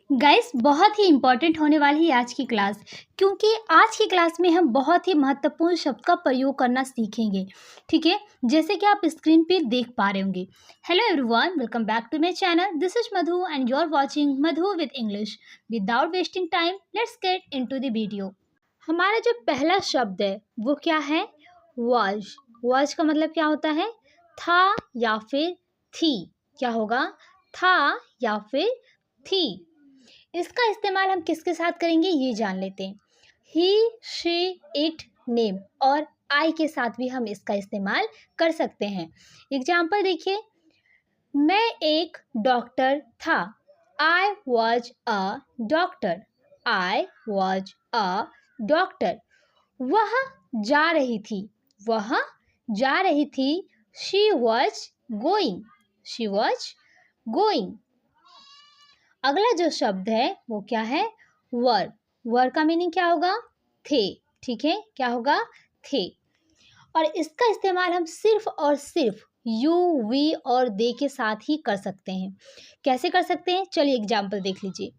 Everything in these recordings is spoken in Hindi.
गाइस बहुत ही इम्पॉर्टेंट होने वाली है आज की क्लास, क्योंकि आज की क्लास में हम बहुत ही महत्वपूर्ण शब्द का प्रयोग करना सीखेंगे। ठीक है, जैसे कि आप स्क्रीन पे देख पा रहे होंगे। Hello everyone, welcome back to my channel. This is Madhu and you are watching Madhu with English. Without wasting time, let's get into the video. हमारा जो पहला शब्द है वो क्या है? वाज। वाज का मतलब क्या होता है? था या फिर थी। क्या होगा? था या फिर थी। इसका इस्तेमाल हम किसके साथ करेंगे ये जान लेते हैं। ही, शी, इट, नेम और आई के साथ भी हम इसका इस्तेमाल कर सकते हैं। एग्जाम्पल देखिए, मैं एक डॉक्टर था। I was a doctor. I was a doctor. वह जा रही थी। वह जा रही थी। She was going. She was going. अगला जो शब्द है वो क्या है? वर। वर का मीनिंग क्या होगा? थे। ठीक है, क्या होगा? थे। और इसका इस्तेमाल हम सिर्फ और सिर्फ यू, वी और दे के साथ ही कर सकते हैं। कैसे कर सकते हैं? चलिए एग्जाम्पल देख लीजिए।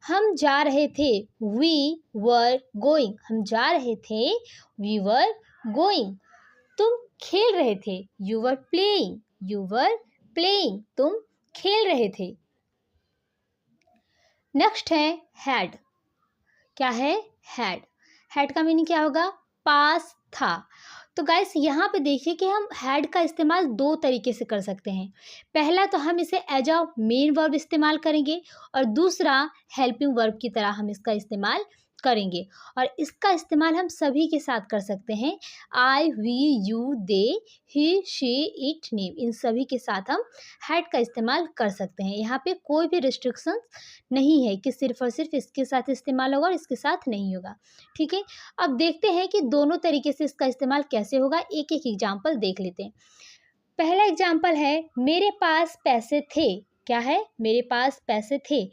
हम जा रहे थे। We were going. हम जा रहे थे। We were going. तुम खेल रहे थे। You were playing. You were playing. तुम खेल रहे थे। नेक्स्ट है हैड। क्या है? हैड। हैड का मीनिंग क्या होगा? पास था। तो गाइस यहाँ पे देखिए कि हम हैड का इस्तेमाल दो तरीके से कर सकते हैं। पहला तो हम इसे एज अ मेन वर्ब इस्तेमाल करेंगे और दूसरा हेल्पिंग वर्ब की तरह हम इसका इस्तेमाल करेंगे। और इसका इस्तेमाल हम सभी के साथ कर सकते हैं। I, we, you, they, he, she, it, name, इन सभी के साथ हम हैड का इस्तेमाल कर सकते हैं। यहाँ पे कोई भी रिस्ट्रिक्शंस नहीं है कि सिर्फ और सिर्फ इसके साथ इस्तेमाल होगा और इसके साथ नहीं होगा। ठीक है, अब देखते हैं कि दोनों तरीके से इसका इस्तेमाल कैसे होगा। एक एक एग्जाम्पल देख लेते हैं। पहला एग्जाम्पल है, मेरे पास पैसे थे। क्या है? मेरे पास पैसे थे।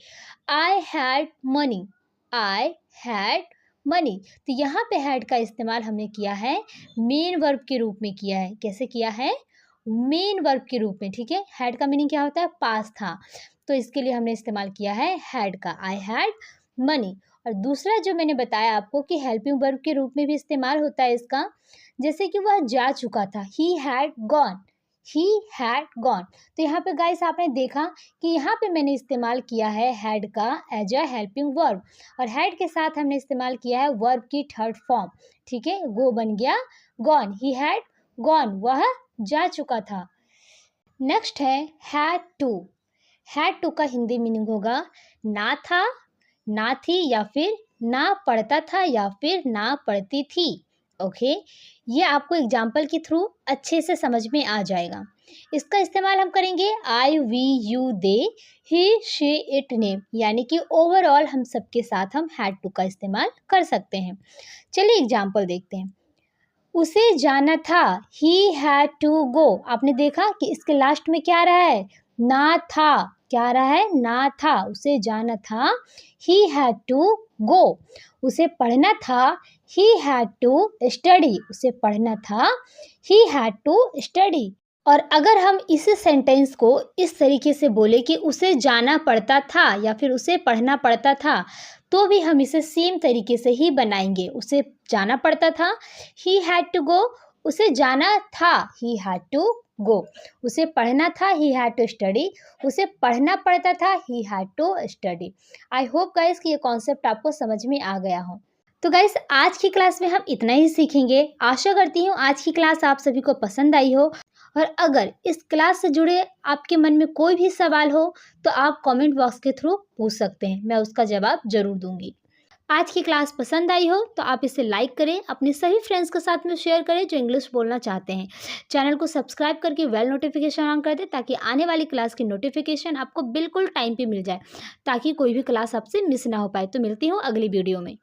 I had money. I had money. तो यहाँ पे हैड का इस्तेमाल हमने किया है मेन वर्ब के रूप में किया है। कैसे किया है? मेन वर्ब के रूप में। ठीक है, हैड का मीनिंग क्या होता है? पास था। तो इसके लिए हमने इस्तेमाल किया है हैड का, आई हैड मनी। और दूसरा जो मैंने बताया आपको कि हेल्पिंग वर्ब के रूप में भी इस्तेमाल होता है इसका, जैसे कि वह जा चुका था। He had gone. He had gone. तो यहाँ पे गाइस आपने देखा कि यहाँ पे मैंने इस्तेमाल किया है हैड का एज अ हेल्पिंग वर्ब, और हैड के साथ हमने इस्तेमाल किया है वर्ब की थर्ड फॉर्म। ठीक है, गो बन गया गॉन। ही हैड गॉन, वह जा चुका था। नेक्स्ट है हैड टू। हैड टू का हिंदी मीनिंग होगा ना था, ना थी या फिर ना पढ़ता था या फिर ना पढ़ती थी। ओके, ये आपको एग्जाम्पल के थ्रू अच्छे से समझ में आ जाएगा। इसका इस्तेमाल हम करेंगे I, we, you, they, he, she, it, name, यानी कि ओवरऑल हम सबके साथ हम हैड टू का इस्तेमाल कर सकते हैं। चलिए एग्जाम्पल देखते हैं। उसे जाना था। He had to go. आपने देखा कि इसके लास्ट में क्या आ रहा है? ना था। क्या आ रहा है? ना था। उसे जाना था। He had to go. उसे पढ़ना था। He had to study. उसे पढ़ना था। He had to study. और अगर हम इस सेंटेंस को इस तरीके से बोले कि उसे जाना पड़ता था या फिर उसे पढ़ना पड़ता था, तो भी हम इसे सेम तरीके से ही बनाएंगे। उसे जाना पड़ता था, ही हैड टू गो। उसे जाना था, ही हैड टू गो। उसे पढ़ना था, ही हैड टू स्टडी। उसे पढ़ना पड़ता था, he had to study. I hope guys कि ये कॉन्सेप्ट आपको समझ में आ गया हो। तो गाइस आज की क्लास में हम इतना ही सीखेंगे। आशा करती हूँ आज की क्लास आप सभी को पसंद आई हो, और अगर इस क्लास से जुड़े आपके मन में कोई भी सवाल हो तो आप कमेंट बॉक्स के थ्रू पूछ सकते हैं, मैं उसका जवाब जरूर दूंगी। आज की क्लास पसंद आई हो तो आप इसे लाइक करें, अपने सभी फ्रेंड्स के साथ में शेयर करें जो इंग्लिश बोलना चाहते हैं। चैनल को सब्सक्राइब करके बेल नोटिफिकेशन ऑन कर दें ताकि आने वाली क्लास की नोटिफिकेशन आपको बिल्कुल टाइम पे मिल जाए, ताकि कोई भी क्लास आपसे मिस ना हो पाए। तो मिलती हूँ अगली वीडियो में।